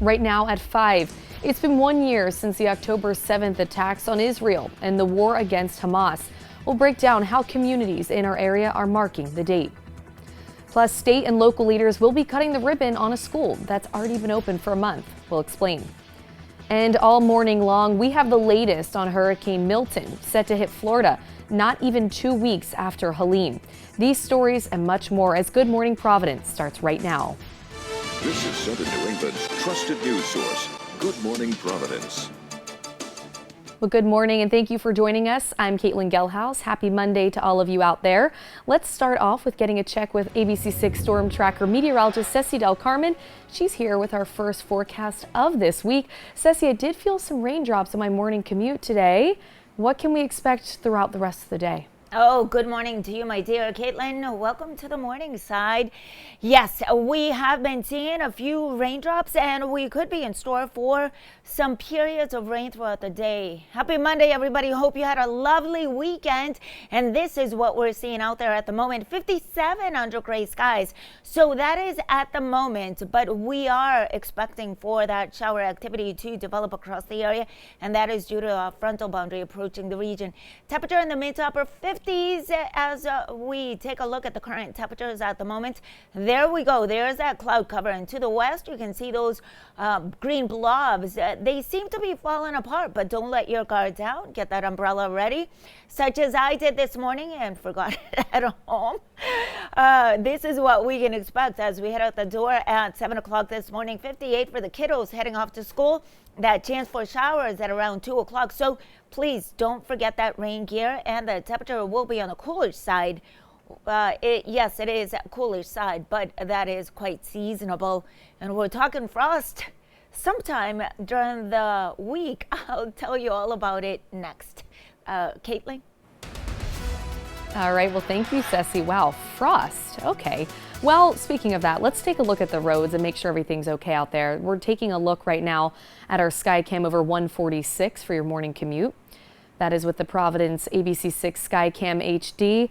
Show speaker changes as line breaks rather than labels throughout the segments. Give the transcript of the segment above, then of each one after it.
Right now at 5, it's been 1 year since the October 7th attacks on Israel and the war against Hamas. We'll break down how communities in our area are marking the date. Plus, state and local leaders will be cutting the ribbon on a school that's already been open for a month. We'll explain. And all morning long, we have the latest on Hurricane Milton, set to hit Florida not even 2 weeks after Helene. These stories and much more as Good Morning Providence starts right now.
This is Southern New England's trusted news source, Good Morning Providence.
Well, good morning and thank you for joining us. I'm Caitlin Gelhaus. Happy Monday to all of you out there. Let's start off with getting a check with ABC6 Storm Tracker meteorologist Ceci Del Carmen. She's here with our first forecast of this week. Ceci, I did feel some raindrops on my morning commute today. What can we expect throughout the rest of the day?
Oh, good morning to you, my dear Caitlin. Welcome to the morning side. Yes, we have been seeing a few raindrops and we could be in store for some periods of rain throughout the day. Happy Monday, everybody. Hope you had a lovely weekend. And this is what we're seeing out there at the moment. 57 under gray skies. So that is at the moment, but we are expecting for that shower activity to develop across the area. And that is due to a frontal boundary approaching the region. Temperature in the mid to upper 50s as we take a look at the current temperatures at the moment. There we go. There's that cloud cover. And to the west, you can see those green blobs. They seem to be falling apart, but don't let your guard down. Get that umbrella ready, such as I did this morning and forgot it at home. This is what we can expect as we head out the door at 7 o'clock this morning. 58 for the kiddos heading off to school. That chance for showers at around 2 o'clock. So please don't forget that rain gear, and the temperature will be on the cooler side. Yes, it is cooler side, but that is quite seasonable. And we're talking frost sometime during the week. I'll tell you all about it next. Caitlin?
All right, well, thank you, Ceci. Wow, frost. Okay. Well, speaking of that, let's take a look at the roads and make sure everything's okay out there. We're taking a look right now at our Skycam over 146 for your morning commute. That is with the Providence ABC6 Skycam HD.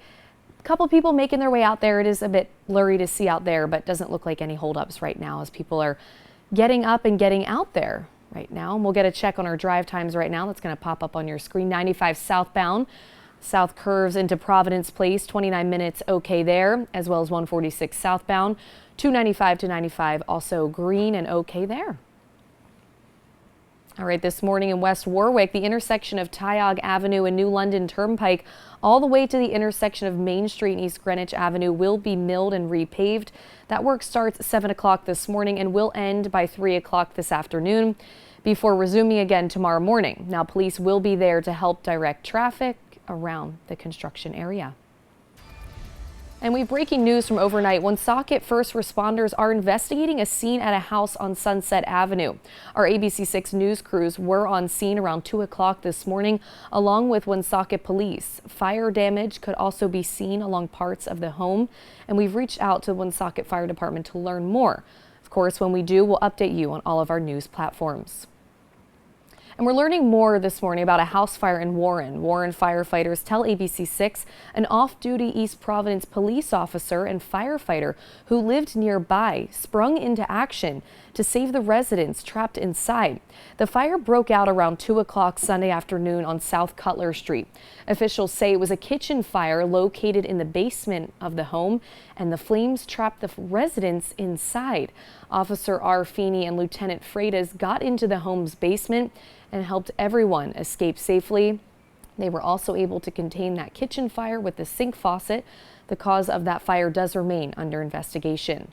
A couple people making their way out there. It is a bit blurry to see out there, but doesn't look like any holdups right now as people are getting up and getting out there right now. And we'll get a check on our drive times right now. That's going to pop up on your screen. 95 southbound. South curves into Providence Place, 29 minutes okay there, as well as 146 southbound. 295 to 95 also green and okay there. All right, this morning in West Warwick, the intersection of Tioga Avenue and New London Turnpike all the way to the intersection of Main Street and East Greenwich Avenue will be milled and repaved. That work starts at 7 o'clock this morning and will end by 3 o'clock this afternoon before resuming again tomorrow morning. Now, police will be there to help direct traffic around the construction area. And we have breaking news from overnight. Woonsocket first responders are investigating a scene at a house on Sunset Avenue. Our ABC6 news crews were on scene around 2 o'clock this morning, along with Woonsocket police. Fire damage could also be seen along parts of the home, and we've reached out to the Woonsocket Fire Department to learn more. Of course, when we do, we'll update you on all of our news platforms. And we're learning more this morning about a house fire in Warren. Warren firefighters tell ABC6 an off-duty East Providence police officer and firefighter who lived nearby sprung into action to save the residents trapped inside. The fire broke out around 2 o'clock Sunday afternoon on South Cutler Street. Officials say it was a kitchen fire located in the basement of the home, and the flames trapped the residents inside. Officer R. Feeney and Lieutenant Freitas got into the home's basement and helped everyone escape safely. They were also able to contain that kitchen fire with the sink faucet. The cause of that fire does remain under investigation.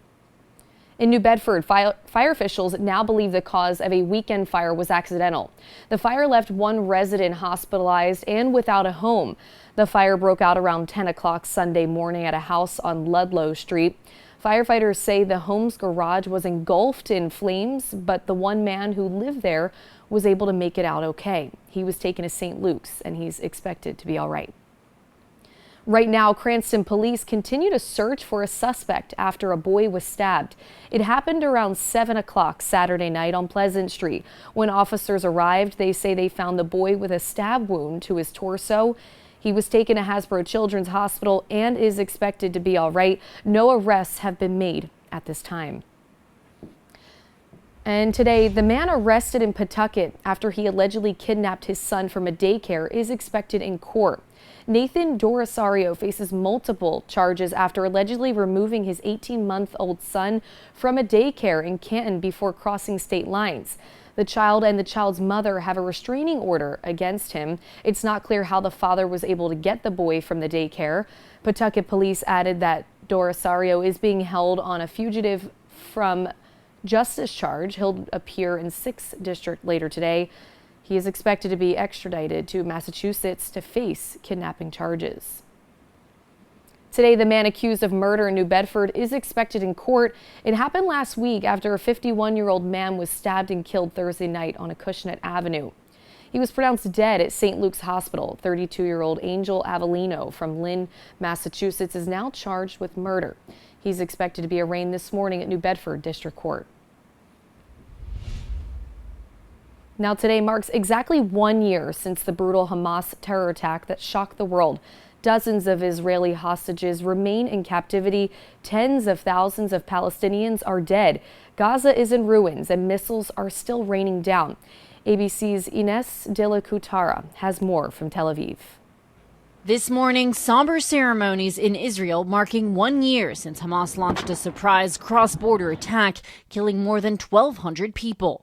In New Bedford, fire officials now believe the cause of a weekend fire was accidental. The fire left one resident hospitalized and without a home. The fire broke out around 10 o'clock Sunday morning at a house on Ludlow Street. Firefighters say the home's garage was engulfed in flames, but the one man who lived there was able to make it out okay. He was taken to St. Luke's and he's expected to be all right. Right now, Cranston police continue to search for a suspect after a boy was stabbed. It happened around 7 o'clock Saturday night on Pleasant Street. When officers arrived, they say they found the boy with a stab wound to his torso. He was taken to Hasbro Children's Hospital and is expected to be all right. No arrests have been made at this time. And today, the man arrested in Pawtucket after he allegedly kidnapped his son from a daycare is expected in court. Nathan Dorosario faces multiple charges after allegedly removing his 18-month-old son from a daycare in Canton before crossing state lines. The child and the child's mother have a restraining order against him. It's not clear how the father was able to get the boy from the daycare. Pawtucket police added that Dorosario is being held on a fugitive from justice charge. He'll appear in 6th District later today. He is expected to be extradited to Massachusetts to face kidnapping charges. Today, the man accused of murder in New Bedford is expected in court. It happened last week after a 51-year-old man was stabbed and killed Thursday night on Acushnet Avenue. He was pronounced dead at St. Luke's Hospital. 32-year-old Angel Avellino from Lynn, Massachusetts is now charged with murder. He's expected to be arraigned this morning at New Bedford District Court. Now today marks exactly 1 year since the brutal Hamas terror attack that shocked the world. Dozens of Israeli hostages remain in captivity. Tens of thousands of Palestinians are dead. Gaza is in ruins and missiles are still raining down. ABC's Ines de la Coutara has more from Tel Aviv.
This morning, somber ceremonies in Israel marking 1 year since Hamas launched a surprise cross-border attack, killing more than 1,200 people.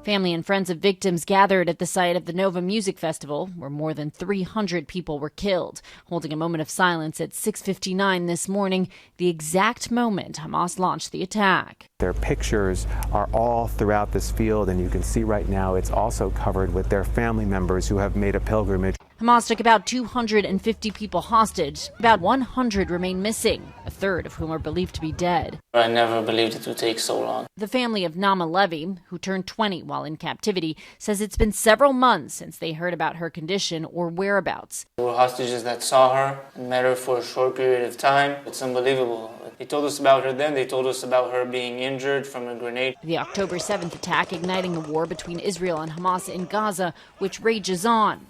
Family and friends of victims gathered at the site of the Nova Music Festival, where more than 300 people were killed, holding a moment of silence at 6:59 this morning, the exact moment Hamas launched the attack.
Their pictures are all throughout this field, and you can see right now it's also covered with their family members who have made a pilgrimage.
Hamas took about 250 people hostage. About 100 remain missing, a third of whom are believed to be dead.
I never believed it would take so long.
The family of Nama Levy, who turned 20 while in captivity, says it's been several months since they heard about her condition or whereabouts.
There were hostages that saw her and met her for a short period of time. It's unbelievable. They told us about her then. They told us about her being injured from a grenade.
The October 7th attack igniting the war between Israel and Hamas in Gaza, which rages on.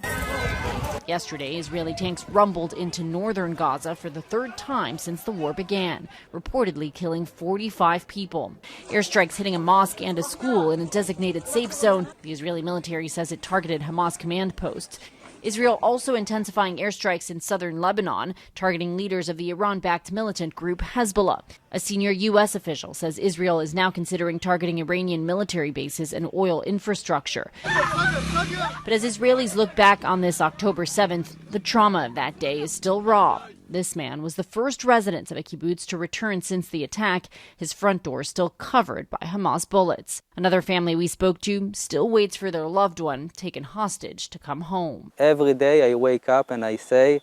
Yesterday, Israeli tanks rumbled into northern Gaza for the third time since the war began, reportedly killing 45 people. Airstrikes hitting a mosque and a school in a designated safe zone. The Israeli military says it targeted Hamas command posts. Israel also intensifying airstrikes in southern Lebanon, targeting leaders of the Iran-backed militant group Hezbollah. A senior U.S. official says Israel is now considering targeting Iranian military bases and oil infrastructure. But as Israelis look back on this October 7th, the trauma of that day is still raw. This man was the first resident of a kibbutz to return since the attack, his front door still covered by Hamas bullets. Another family we spoke to still waits for their loved one taken hostage to come home.
Every day I wake up and I say,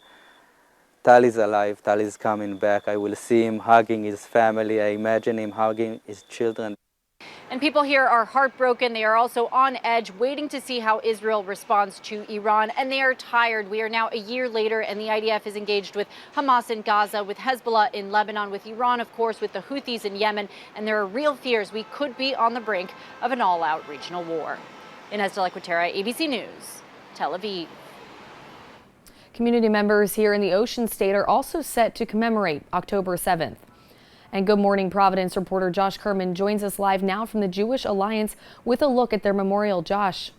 Tal is alive, Tal is coming back. I will see him hugging his family. I imagine him hugging his children.
And people here are heartbroken. They are also on edge, waiting to see how Israel responds to Iran. And they are tired. We are now a year later, and the IDF is engaged with Hamas in Gaza, with Hezbollah in Lebanon, with Iran, of course, with the Houthis in Yemen. And there are real fears we could be on the brink of an all-out regional war. Ines de la Cuetara, ABC News, Tel Aviv.
Community members here in the Ocean State are also set to commemorate October 7th. And Good Morning Providence reporter Josh Kerman joins us live now from the Jewish Alliance with a look at their memorial. Josh.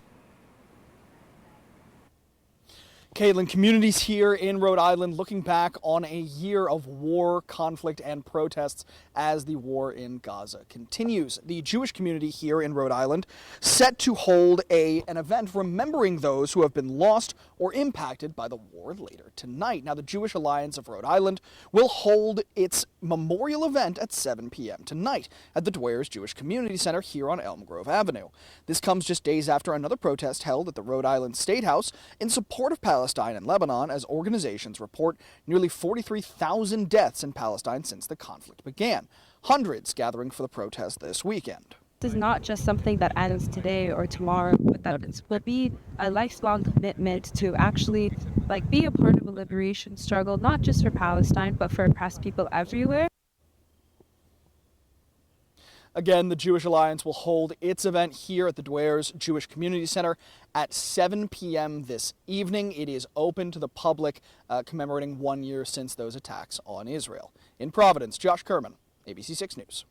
Caitlin, communities here in Rhode Island looking back on a year of war, conflict, and protests as the war in Gaza continues. The Jewish community here in Rhode Island set to hold an event remembering those who have been lost or impacted by the war later tonight. Now, the Jewish Alliance of Rhode Island will hold its memorial event at 7 p.m. tonight at the Dwyer's Jewish Community Center here on Elm Grove Avenue. This comes just days after another protest held at the Rhode Island State House in support of Palestine and Lebanon, as organizations report nearly 43,000 deaths in Palestine since the conflict began. Hundreds gathering for the protest this weekend.
This is not just something that ends today or tomorrow, but that it will be a lifelong commitment to actually be a part of a liberation struggle, not just for Palestine, but for oppressed people everywhere.
Again, the Jewish Alliance will hold its event here at the Dwyer's Jewish Community Center at 7 p.m. this evening. It is open to the public, commemorating 1 year since those attacks on Israel. In Providence, Josh Kerman, ABC 6 News.